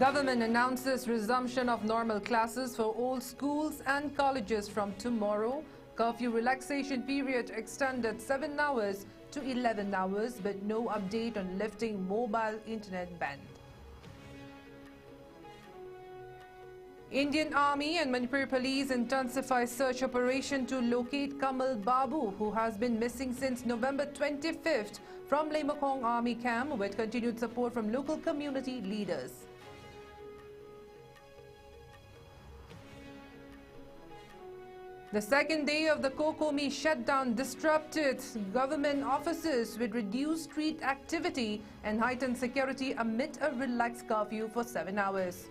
Government announces resumption of normal classes for all schools and colleges from tomorrow. Curfew relaxation period extended 7 hours to 11 hours, but no update on lifting mobile internet ban. Indian Army and Manipur Police intensify search operation to locate Kamal Babu, who has been missing since November 25th from Lemokong Army Camp, with continued support from local community leaders. The second day of the Kokomi shutdown disrupted government offices with reduced street activity and heightened security amid a relaxed curfew for 7 hours.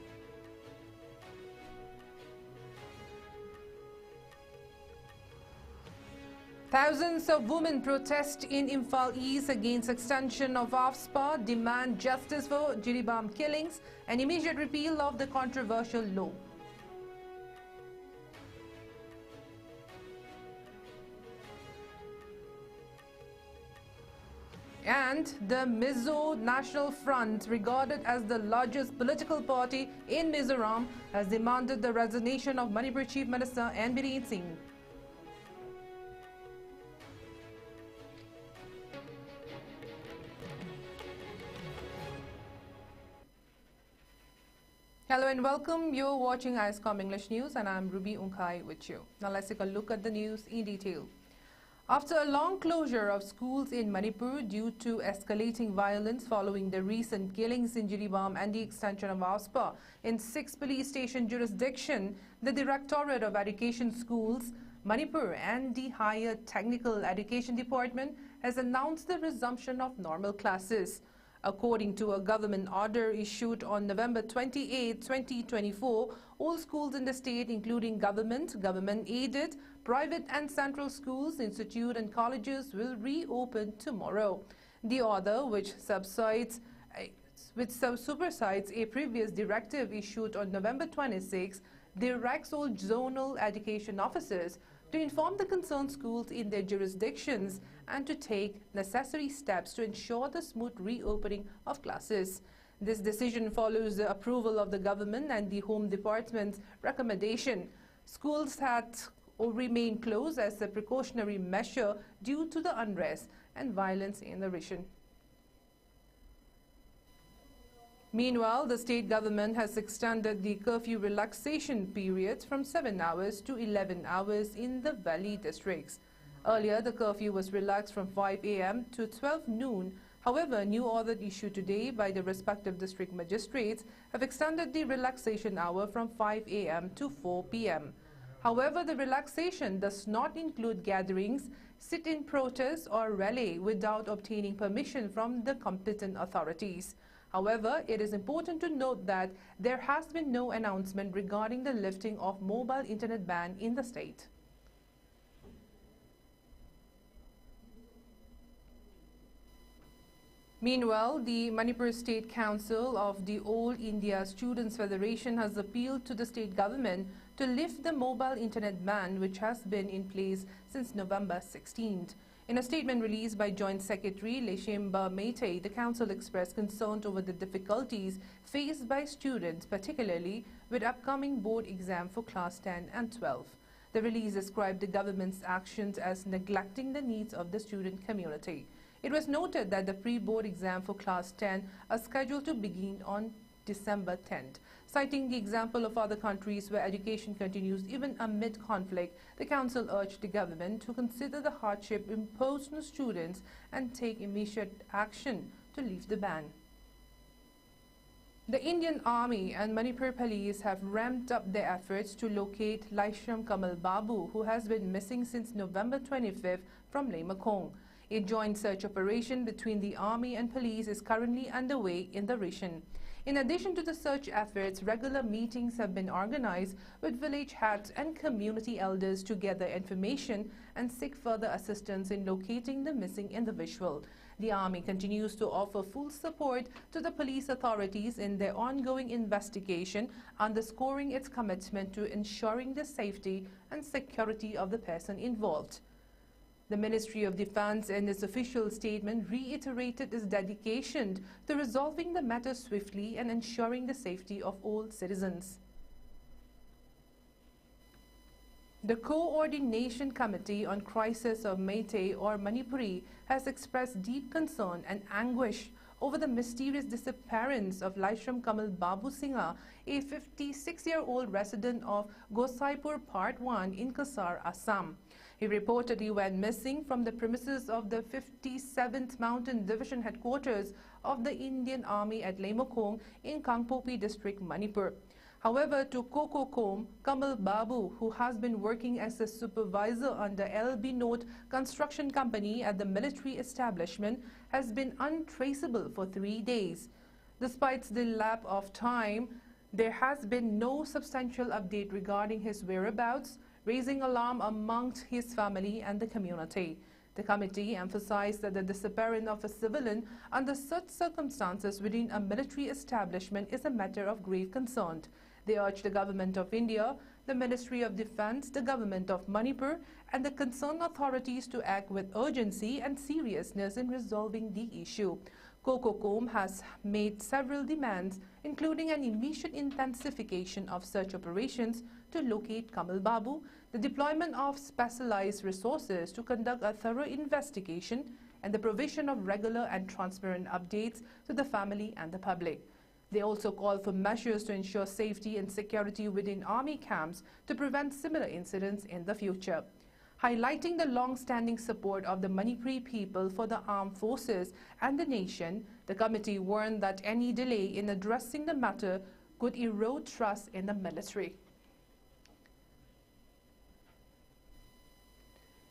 Thousands of women protest in Imphal East against extension of ISCOM, demand justice for Jiribam killings and immediate repeal of the controversial law. And the Mizo National Front, regarded as the largest political party in Mizoram, has demanded the resignation of Manipur Chief Minister N. Biren Singh. Hello and welcome. You're watching ISCOM English News and I'm Ruby Unkai with you. Now let's take a look at the news in detail. After a long closure of schools in Manipur due to escalating violence following the recent killings in Jiribam and the extension of ISCOM in 6 police station jurisdiction, the Directorate of Education Schools, Manipur and the Higher Technical Education Department has announced the resumption of normal classes. According to a government order issued on November 28, 2024, all schools in the state, including government-aided, private and central schools, institute and colleges will reopen tomorrow. The order, which supersides a previous directive issued on November 26, directs all zonal education officers to inform the concerned schools in their jurisdictions and to take necessary steps to ensure the smooth reopening of classes. This decision follows the approval of the government and the Home Department's recommendation. Schools had remain closed as a precautionary measure due to the unrest and violence in the region. Meanwhile, the state government has extended the curfew relaxation period from 7 hours to 11 hours in the Valley districts. Earlier, the curfew was relaxed from 5 a.m. to 12 noon. However, a new order issued today by the respective district magistrates have extended the relaxation hour from 5 a.m. to 4 p.m. However, the relaxation does not include gatherings, sit-in protests or rally without obtaining permission from the competent authorities. However, it is important to note that there has been no announcement regarding the lifting of mobile internet ban in the state. Meanwhile, the Manipur State Council of the All India Students Federation has appealed to the state government to lift the mobile internet ban, which has been in place since November 16th. In a statement released by Joint Secretary Leshemba Meitei, the council expressed concern over the difficulties faced by students, particularly with upcoming board exam for class 10 and 12. The release described the government's actions as neglecting the needs of the student community. It was noted that the pre-board exam for class 10 are scheduled to begin on December 10th. Citing the example of other countries where education continues even amid conflict, the council urged the government to consider the hardship imposed on students and take immediate action to lift the ban. The Indian Army and Manipur Police have ramped up their efforts to locate Laishram Kamal Babu, who has been missing since November 25th from Lemokong. A joint search operation between the Army and Police is currently underway in the region. In addition to the search efforts, regular meetings have been organized with village heads and community elders to gather information and seek further assistance in locating the missing individual. The Army continues to offer full support to the police authorities in their ongoing investigation, underscoring its commitment to ensuring the safety and security of the person involved. The Ministry of Defense in its official statement reiterated its dedication to resolving the matter swiftly and ensuring the safety of all citizens. The Coordination Committee on Crisis of Meitei or Manipuri has expressed deep concern and anguish over the mysterious disappearance of Laishram Kamal Babu Singha, a 56-year-old resident of Gosaipur Part 1 in Kasar, Assam. He reportedly went missing from the premises of the 57th Mountain Division headquarters of the Indian Army at Lemokong in Kangpopi district, Manipur. However, to Kokokom, Kamal Babu, who has been working as a supervisor under LB Note Construction Company at the military establishment, has been untraceable for 3 days. Despite the lapse of time, there has been no substantial update regarding his whereabouts, raising alarm amongst his family and the community. The committee emphasized that the disappearance of a civilian under such circumstances within a military establishment is a matter of grave concern. They urged the Government of India, the Ministry of Defense, the Government of Manipur, and the concerned authorities to act with urgency and seriousness in resolving the issue. Kokokom has made several demands, including an immediate intensification of search operations to locate Kamal Babu, the deployment of specialized resources to conduct a thorough investigation, and the provision of regular and transparent updates to the family and the public. They also call for measures to ensure safety and security within army camps to prevent similar incidents in the future. Highlighting the long-standing support of the Manipuri people for the armed forces and the nation, the committee warned that any delay in addressing the matter could erode trust in the military.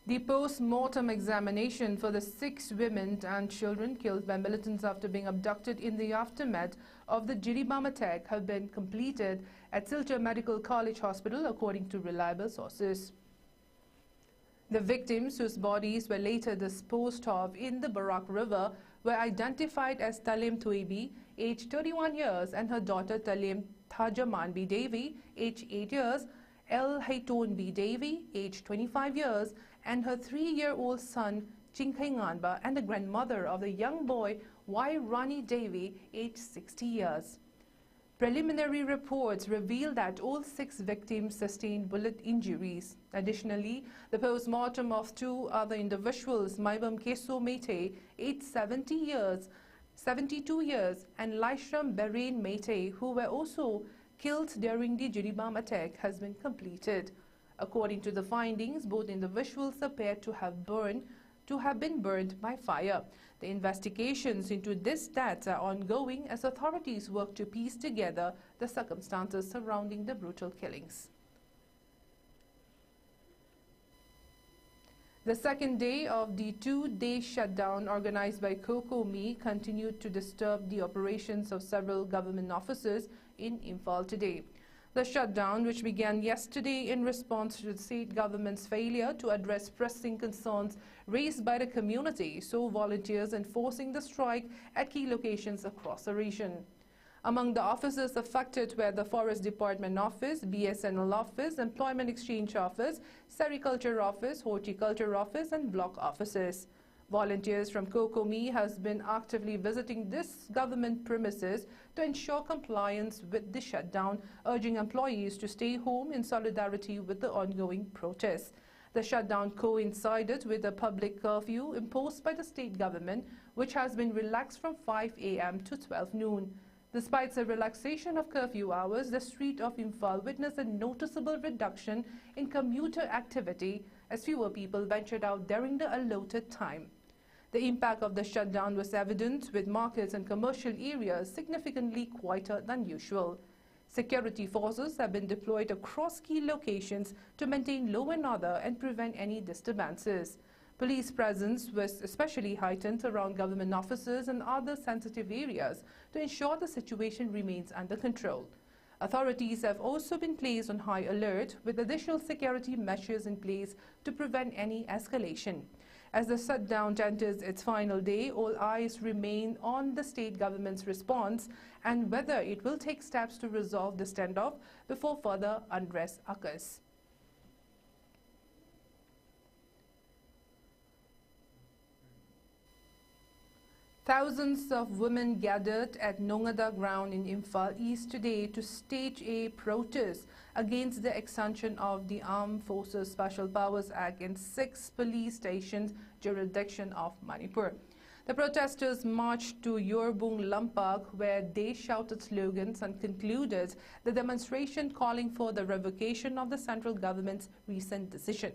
The post-mortem examination for the 6 women and children killed by militants after being abducted in the aftermath of the Jiribam attack have been completed at Silchar Medical College Hospital, according to reliable sources. The victims, whose bodies were later disposed of in the Barak River, were identified as Talim Tuibi, aged 31 years, and her daughter Talim Thajaman B. Devi, aged 8 years, El Haiton B. Devi, aged 25 years, and her 3-year-old son Chinkai Nganba, and the grandmother of the young boy Y. Rani Devi, aged 60 years. Preliminary reports reveal that all 6 victims sustained bullet injuries. Additionally, the post-mortem of 2 other individuals, Maibam Keso Meitei, aged 72 years, and Laishram Berain Meitei, who were also killed during the Jiribam attack, has been completed. According to the findings, both individuals appear to have been burned by fire. The investigations into these deaths are ongoing as authorities work to piece together the circumstances surrounding the brutal killings. The second day of the 2-day shutdown organized by COCOME continued to disturb the operations of several government offices in Imphal today. The shutdown, which began yesterday in response to the state government's failure to address pressing concerns raised by the community, saw volunteers enforcing the strike at key locations across the region. Among the offices affected were the Forest Department Office, BSNL Office, Employment Exchange Office, Sericulture Office, Horticulture Office, and block offices. Volunteers from COCOME has been actively visiting this government premises to ensure compliance with the shutdown, urging employees to stay home in solidarity with the ongoing protests. The shutdown coincided with a public curfew imposed by the state government, which has been relaxed from 5 a.m. to 12 noon. Despite the relaxation of curfew hours, the street of Imphal witnessed a noticeable reduction in commuter activity as fewer people ventured out during the allotted time. The impact of the shutdown was evident, with markets and commercial areas significantly quieter than usual. Security forces have been deployed across key locations to maintain law and order and prevent any disturbances. Police presence was especially heightened around government offices and other sensitive areas to ensure the situation remains under control. Authorities have also been placed on high alert, with additional security measures in place to prevent any escalation. As the shutdown enters its final day, all eyes remain on the state government's response and whether it will take steps to resolve the standoff before further unrest occurs. Thousands of women gathered at Nongada ground in Imphal East today to stage a protest against the extension of the Armed Forces Special Powers Act in 6 police stations jurisdiction of Manipur. The protesters marched to Yorbung Lampak, where they shouted slogans and concluded the demonstration calling for the revocation of the central government's recent decision.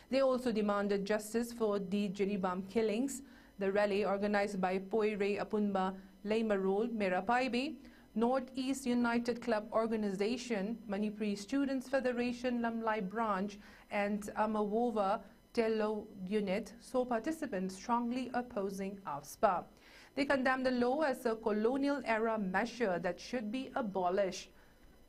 They also demanded justice for the Jiribam killings. The rally, organized by Poire Apunba Leimarol Merapaibe, Northeast United Club Organization, Manipuri Students Federation Lamlai Branch, and Amawova Tello Unit, saw participants strongly opposing AFSPA. They condemned the law as a colonial-era measure that should be abolished.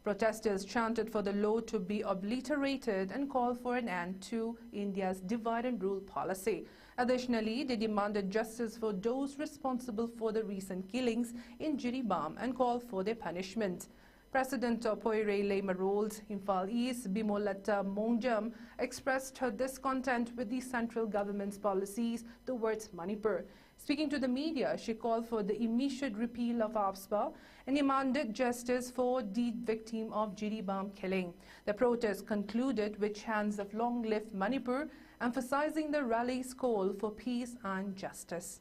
Protesters chanted for the law to be obliterated and called for an end to India's divide and rule policy. Additionally, they demanded justice for those responsible for the recent killings in Jiribam and called for their punishment. President of Poire Leimarol's Imphal East, Bimolata Mongjam, expressed her discontent with the central government's policies towards Manipur. Speaking to the media, she called for the immediate repeal of AFSPA and demanded justice for the victim of Jiribam killing. The protest concluded with chants of "Long Live Manipur," emphasizing the rally's call for peace and justice.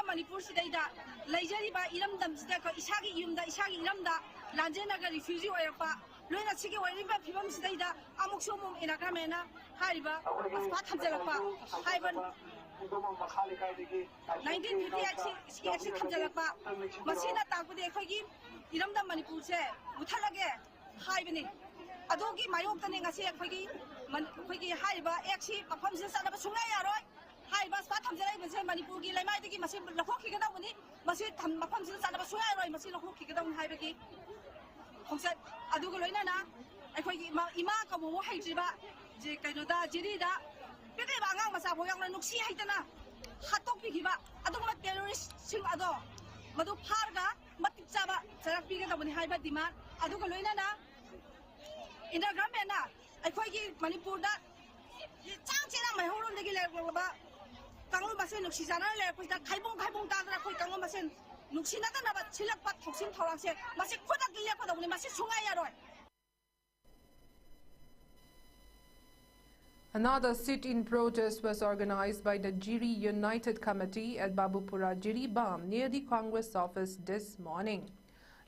Manipur Sidaida, Lajariba, Iram Damstaka, Isagi Yumda, Isagi Iramda, Lanjanaga refugee Oirapa, Luna Siki Wariba, Pibam Sidaida, Amuxumum in Agamena, Hariba, Aspatam Jalapa, Ivan 1958 Jalapa, Masina Takude Kogi, Iramda Manipur, Utalage, Hibani, Adogi, Mayokani, Asia Kogi, Kogi Hariba, Exi, upon the son of Sunayaro. Hai bas pat tham jai bese Manipur gi lai mai de gi masi lakhok ki gadang ni masi tham mafam sin sa na suya roi masi lakhok ki gadang hai ba gi khongsa adu go loina na ai khoi gi ima ka bo hai ji ba je kaino da jiri da pe ke ba ngang masa bo yang na nuksi hai ta na hatok pi gi ba adu ma terrorist sing ado madu phar ga matik cha ba sarak pi ga da ni hai ba demand adu go loina na Instagram me na ai khoi gi Manipur da chang chena mai horon de gi le ba Kangu Masin Nuxizana, Kaibong Tadra, Kangu Masin, Nuxinata, Chilak, Toxin Torase, Masikuta Gilepa, Masisungayaro. Another sit-in protest was organized by the Jiri United Committee at Babupura Jiribam near the Congress office this morning.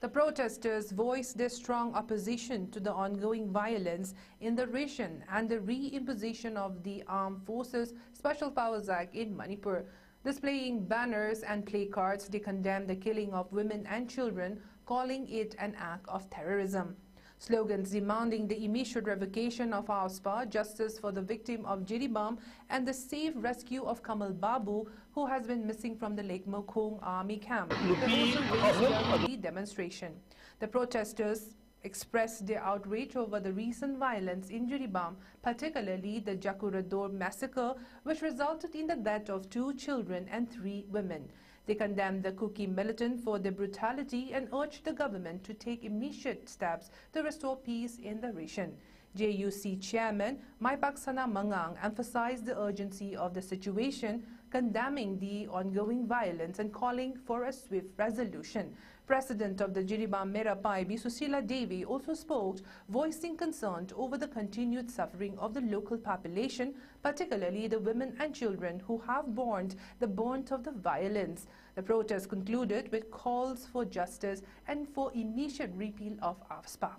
The protesters voiced their strong opposition to the ongoing violence in the region and the re-imposition of the Armed Forces Special Powers Act in Manipur. Displaying banners and placards, they condemned the killing of women and children, calling it an act of terrorism. Slogans demanding the immediate revocation of AFSPA, justice for the victim of Jiribam, and the safe rescue of Kamal Babu, who has been missing from the Lake Mokong army camp. They also raised the demonstration. The protesters expressed their outrage over the recent violence in Jiribam, particularly the Jakurador massacre, which resulted in the death of 2 children and 3 women. They condemned the Kuki militant for their brutality and urged the government to take immediate steps to restore peace in the region. JUC Chairman Maipaksana Mangang emphasized the urgency of the situation, condemning the ongoing violence and calling for a swift resolution. President of the Jiribam Merapaibe, Susila Devi, also spoke, voicing concern over the continued suffering of the local population, particularly the women and children who have borne the brunt of the violence. The protest concluded with calls for justice and for immediate repeal of AFSPA.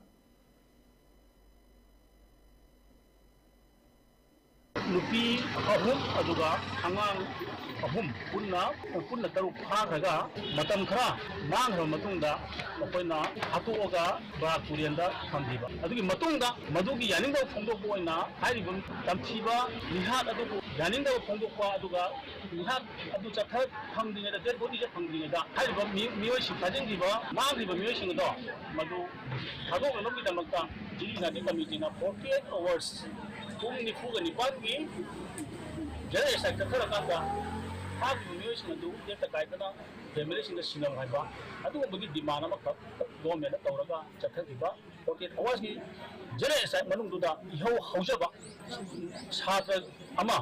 Nupi ahum aduga angang ahum punna taruk pharaga matam khara manghra matungda akoina hatuoga ba kurienda thamdiba adugi matungda madugi yaninga phongdok boina hairibun tamthiba nihat adugu yaninda phongdokpa aduga ngak adu chathak phangdingeda dead body je phangdingeda haiba mioi si thajingiba mangriba mioi singdo madu thadok no bidamakta jiri nadi committee na 48 hours pung ni fuga ni pangi jere sa kathara kanda hag mioi singdu deta kaitana family singa sinam haiba adu bagi demand amak government na tawraga chathagiba 48 hours ni jere sa manungduda iho haujaba satra ama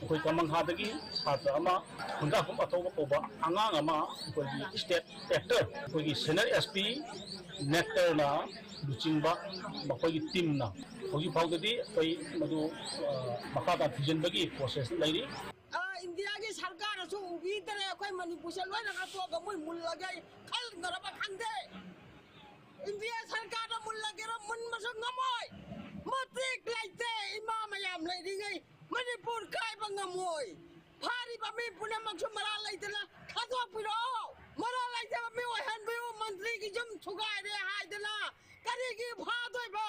koi kamang hadagi satra ama hunda kum athoba koba angang ama koi state actor koi senior SP nectar na luchingba makoi team na hogi phawdadi koi madu makata thijenbagi process lairi India की सरकार असो उबी तरह कोई मणिपुर से लोग ना तो गमुई मुल्ला गए कल नरबा खंडे इंडिया सरकार ना मुल्ला के मन मसंग गमोय मत्रिक लाइटे इमाम याम लाइरी गई मणिपुर काय बंगमोय भारी बमी पुणे मक्सु मरा लाइटे ना खातो पिरो मरा लाइटे बमी ओहन बियो मंत्री की जम छुगाय रे हाय देना करी की भादोय बा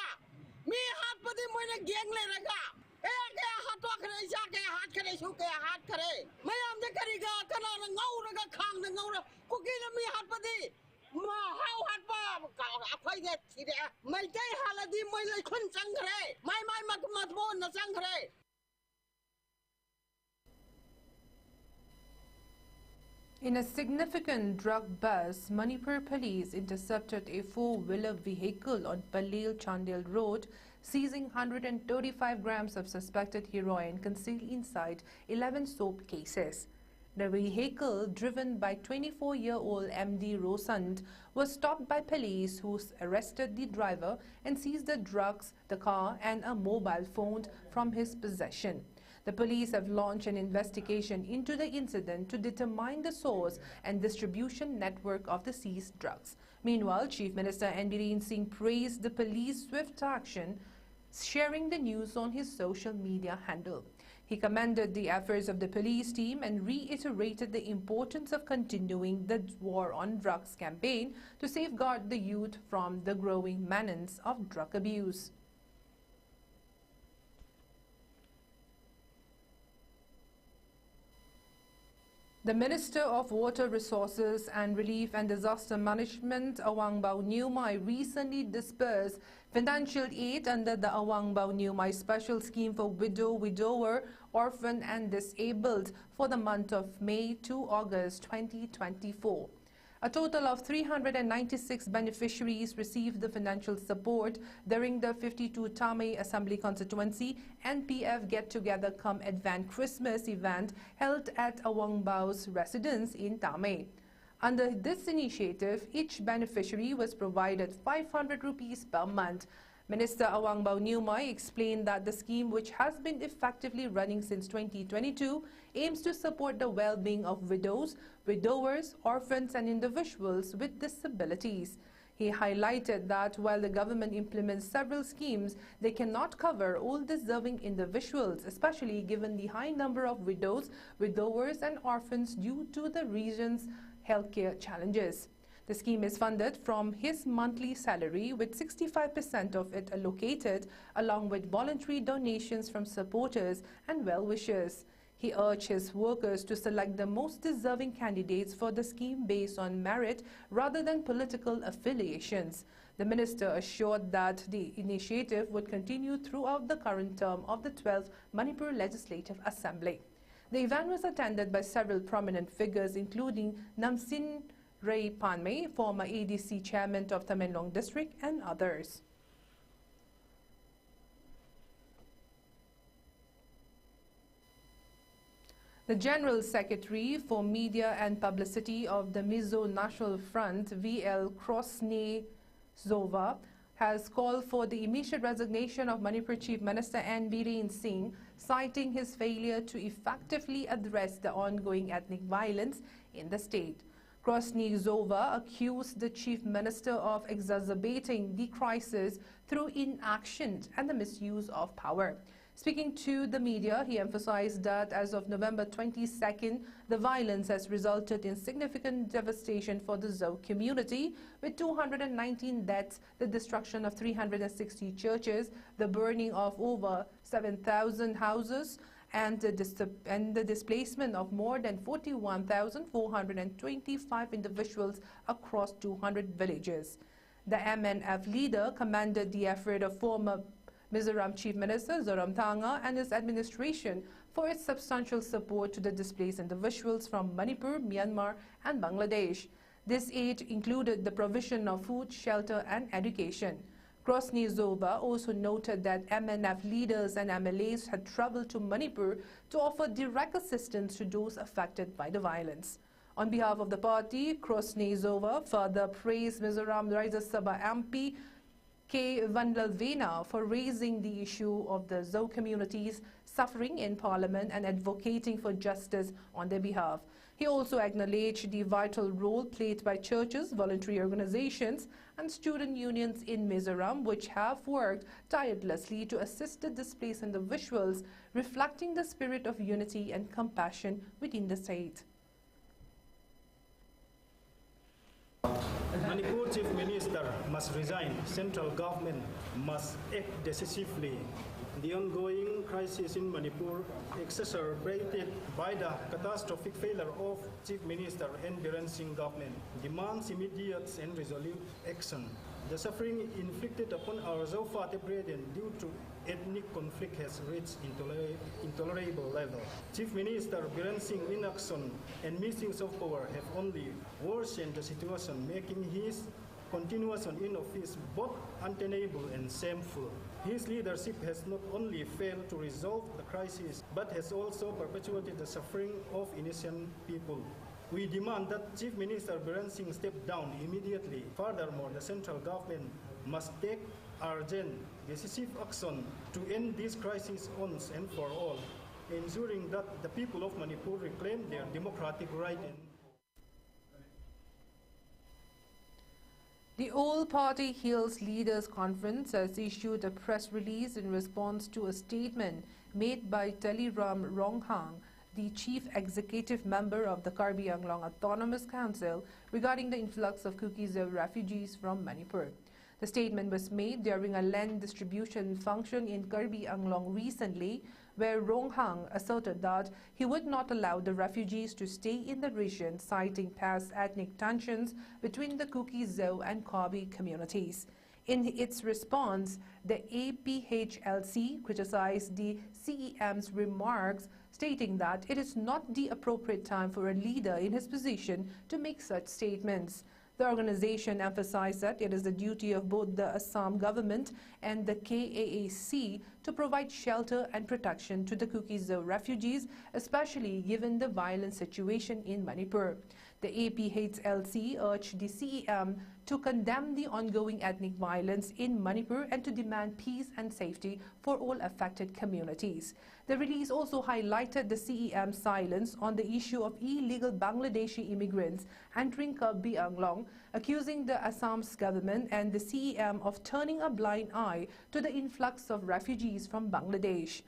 मी हाथ पति मोने गैंग ले रगा के हाथ करे जाके हाथ करे सो के हाथ करे मैं हमने करेगा कना ngau khang ngau कुकी न मी हाथ पति मा हाउ हाथ पा अफाई दे थिरे मैं ते हालदी मैं ले खुन संग रे मैं मत बोन न संग रे In a significant drug bust, Manipur police intercepted a four-wheeler vehicle on Palil Chandel Road, seizing 135 grams of suspected heroin concealed inside 11 soap cases. The vehicle, driven by 24-year-old MD Rosand, was stopped by police, who arrested the driver and seized the drugs, the car and a mobile phone from his possession. The police have launched an investigation into the incident to determine the source and distribution network of the seized drugs. Meanwhile, Chief Minister N. Bireen Singh praised the police's swift action, sharing the news on his social media handle. He commended the efforts of the police team and reiterated the importance of continuing the war on drugs campaign to safeguard the youth from the growing menace of drug abuse. The Minister of Water Resources and Relief and Disaster Management, Awangbao Niumai, recently disbursed financial aid under the Awangbao Niumai Special Scheme for Widow, Widower, Orphan and Disabled for the month of May to August 2024. A total of 396 beneficiaries received the financial support during the 52 Tamay Assembly Constituency NPF Get-Together Come Advent Christmas event held at Awangbao's residence in Tamay. Under this initiative, each beneficiary was provided 500 rupees per month. Minister Awangbao Niumai explained that the scheme, which has been effectively running since 2022, aims to support the well-being of widows, widowers, orphans and individuals with disabilities. He highlighted that while the government implements several schemes, they cannot cover all deserving individuals, especially given the high number of widows, widowers and orphans due to the region's healthcare challenges. The scheme is funded from his monthly salary, with 65% of it allocated, along with voluntary donations from supporters and well-wishers. He urged his workers to select the most deserving candidates for the scheme based on merit rather than political affiliations. The minister assured that the initiative would continue throughout the current term of the 12th Manipur Legislative Assembly. The event was attended by several prominent figures, including Namsin Ray Panmay, former ADC chairman of Tamenlong district, and others. The General Secretary for Media and Publicity of the Mizo National Front, VL Krosne Zova, has called for the immediate resignation of Manipur Chief Minister N. Bireen Singh, citing his failure to effectively address the ongoing ethnic violence in the state. Krosnizova accused the Chief Minister of exacerbating the crisis through inaction and the misuse of power. Speaking to the media, he emphasized that as of November 22nd, the violence has resulted in significant devastation for the Zhou community, with 219 deaths, the destruction of 360 churches, the burning of over 7,000 houses, and the displacement of more than 41,425 individuals across 200 villages. The MNF leader commended the effort of former Mizoram Chief Minister Zoramthanga and his administration for its substantial support to the displaced individuals from Manipur, Myanmar and Bangladesh. This aid included the provision of food, shelter and education. Krosny Zoba also noted that MNF leaders and MLAs had traveled to Manipur to offer direct assistance to those affected by the violence. On behalf of the party, Krosny Zoba further praised Mizoram Rajya Sabha MP K. Vandalvena for raising the issue of the Zo communities suffering in Parliament and advocating for justice on their behalf. He also acknowledged the vital role played by churches, voluntary organizations and student unions in Mizoram, which have worked tirelessly to assist the displaced individuals, reflecting the spirit of unity and compassion within the state. Manipur Chief Minister must resign. Central government must act decisively. The ongoing crisis in Manipur, exacerbated by the catastrophic failure of Chief Minister and Biren Singh government, demands immediate and resolute action. The suffering inflicted upon our Zofate brethren due to ethnic conflict has reached intolerable level. Chief Minister Biren Singh inaction and misuse of power have only worsened the situation, making his continuation in office both untenable and shameful. His leadership has not only failed to resolve the crisis, but has also perpetuated the suffering of innocent people. We demand that Chief Minister Biren Singh step down immediately. Furthermore, the central government must take urgent, decisive action to end this crisis once and for all, ensuring that the people of Manipur reclaim their democratic right. The All-Party Hills Leaders Conference has issued a press release in response to a statement made by Teliram Ronghang, the Chief Executive Member of the Karbi Anglong Autonomous Council, regarding the influx of Kuki-Zo refugees from Manipur. The statement was made during a land distribution function in Karbi Anglong recently, where Ronghang asserted that he would not allow the refugees to stay in the region, citing past ethnic tensions between the Kuki-Zo and Karbi communities. In its response, the APHLC criticized the CEM's remarks, stating that it is not the appropriate time for a leader in his position to make such statements. The organization emphasized that it is the duty of both the Assam government and the KAAC to provide shelter and protection to the Kuki-Zo refugees, especially given the violent situation in Manipur. The APHLC urged the CEM to condemn the ongoing ethnic violence in Manipur and to demand peace and safety for all affected communities. The release also highlighted the CEM's silence on the issue of illegal Bangladeshi immigrants entering Karbi Anglong, accusing the Assam's government and the CEM of turning a blind eye to the influx of refugees from Bangladesh.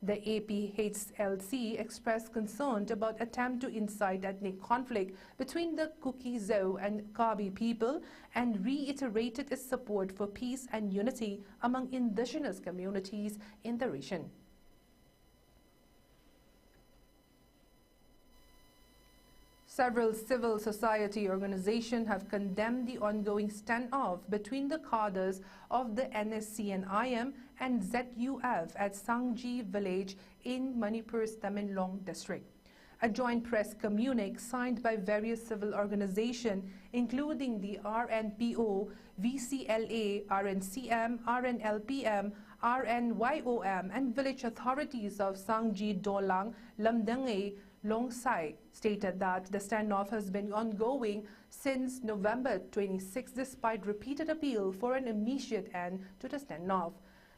The APHLC expressed concern about attempt to incite ethnic conflict between the Kuki-Zo and Karbi people and reiterated its support for peace and unity among indigenous communities in the region. Several civil society organizations have condemned the ongoing standoff between the cadres of the NSCN-IM and ZUF at Sangji village in Manipur's Tamenglong district. A joint press communique signed by various civil organizations, including the RNPO, VCLA, RNCM, RNLPM, RNYOM, and village authorities of Sangji Dolang, Lamdenge, Longsai, stated that the standoff has been ongoing since November 26, despite repeated appeal for an immediate end to the standoff.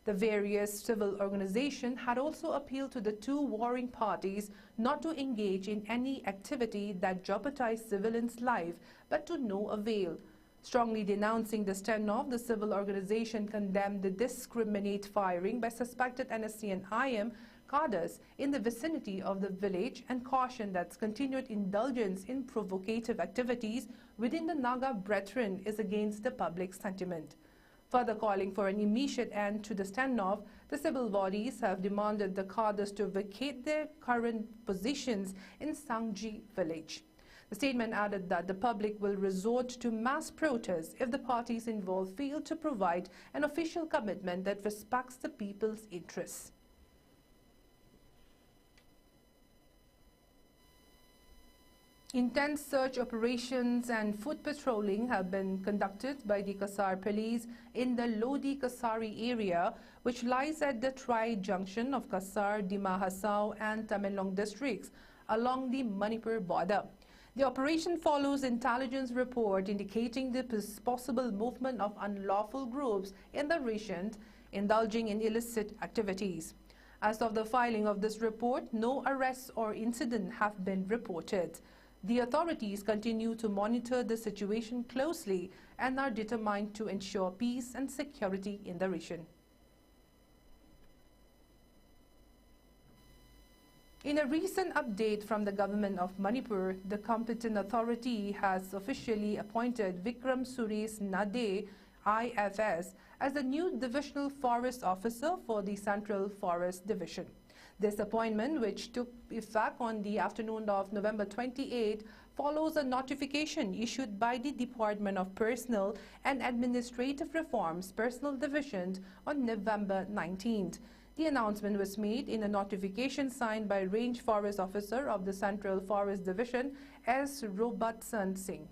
The various civil organizations had also appealed to the two warring parties not to engage in any activity that jeopardized civilians' life, but to no avail. Strongly denouncing the standoff, the civil organization condemned the discriminate firing by suspected NSCN-IM cadres in the vicinity of the village and cautioned that continued indulgence in provocative activities within the Naga Brethren is against the public sentiment. Further calling for an immediate end to the standoff, the civil bodies have demanded the cadres to vacate their current positions in Sangji village. The statement added that the public will resort to mass protests if the parties involved fail to provide an official commitment that respects the people's interests. Intense search operations and foot patrolling have been conducted by the Kasar police in the Lodi Kasari area, which lies at the tri-junction of Kasar, Dima Hasao and Tamenglong districts along the Manipur border. The operation follows intelligence report indicating the possible movement of unlawful groups in the region indulging in illicit activities. As of the filing of this report, no arrests or incidents have been reported. The authorities continue to monitor the situation closely and are determined to ensure peace and security in the region. In a recent update from the government of Manipur, the competent authority has officially appointed Vikram Suresh Nade, IFS, as the new Divisional Forest Officer for the Central Forest Division. This appointment, which took effect on the afternoon of November 28, follows a notification issued by the Department of Personnel and Administrative Reforms Personnel Division on November 19th. The announcement was made in a notification signed by Range Forest Officer of the Central Forest Division, S. Robertson Singh.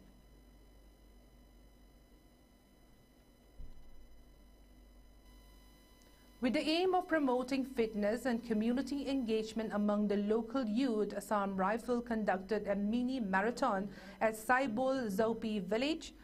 With the aim of promoting fitness and community engagement among the local youth, Assam Rifle conducted a mini marathon at Saibol Zopi village,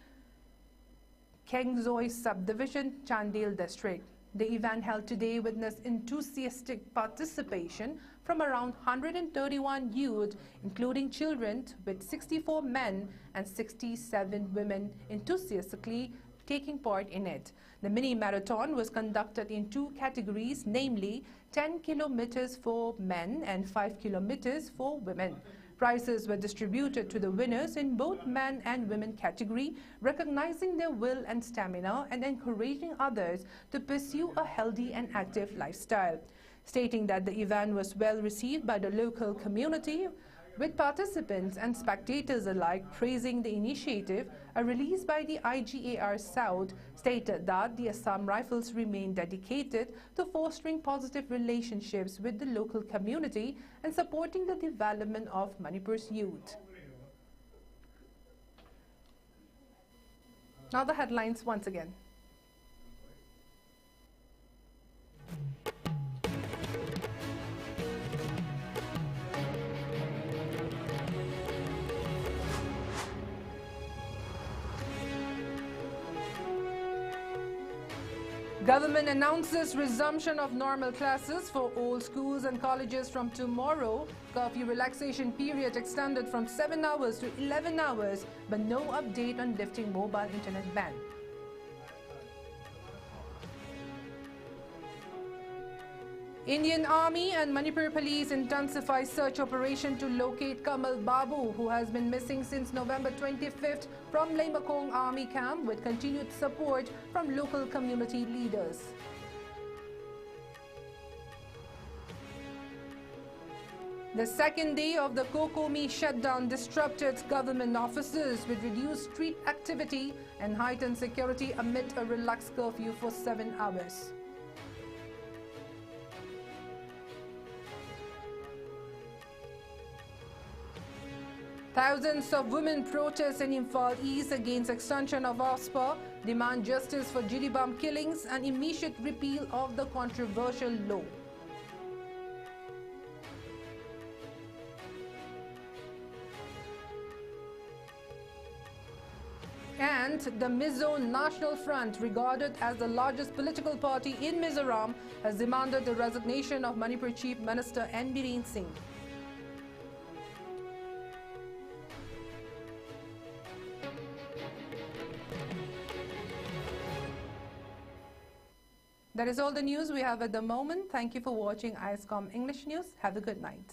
Kengzoi subdivision, Chandel district. The event held today witnessed enthusiastic participation from around 131 youth, including children, with 64 men and 67 women enthusiastically taking part in it. The mini marathon was conducted in two categories, namely 10 kilometers for men and 5 kilometers for women. Prizes were distributed to the winners in both men and women category, recognizing their will and stamina and encouraging others to pursue a healthy and active lifestyle. Stating that the event was well received by the local community, with participants and spectators alike praising the initiative, a release by the IGAR South stated that the Assam Rifles remain dedicated to fostering positive relationships with the local community and supporting the development of Manipur's youth. Now the headlines once again. Government announces resumption of normal classes for all schools and colleges from tomorrow. Curfew relaxation period extended from 7 hours to 11 hours, but no update on lifting mobile internet ban. Indian Army and Manipur Police intensify search operation to locate Kamal Babu, who has been missing since November 25th from Leimakong Army Camp, with continued support from local community leaders. The second day of the Kokomi shutdown disrupted government offices with reduced street activity and heightened security amid a relaxed curfew for 7 hours. Thousands of women protest in Imphal East against extension of OSPA, demand justice for Jiribam killings and immediate repeal of the controversial law. And the Mizo National Front, regarded as the largest political party in Mizoram, has demanded the resignation of Manipur Chief Minister N. Bireen Singh. That is all the news we have at the moment. Thank you for watching ISCOM English News. Have a good night.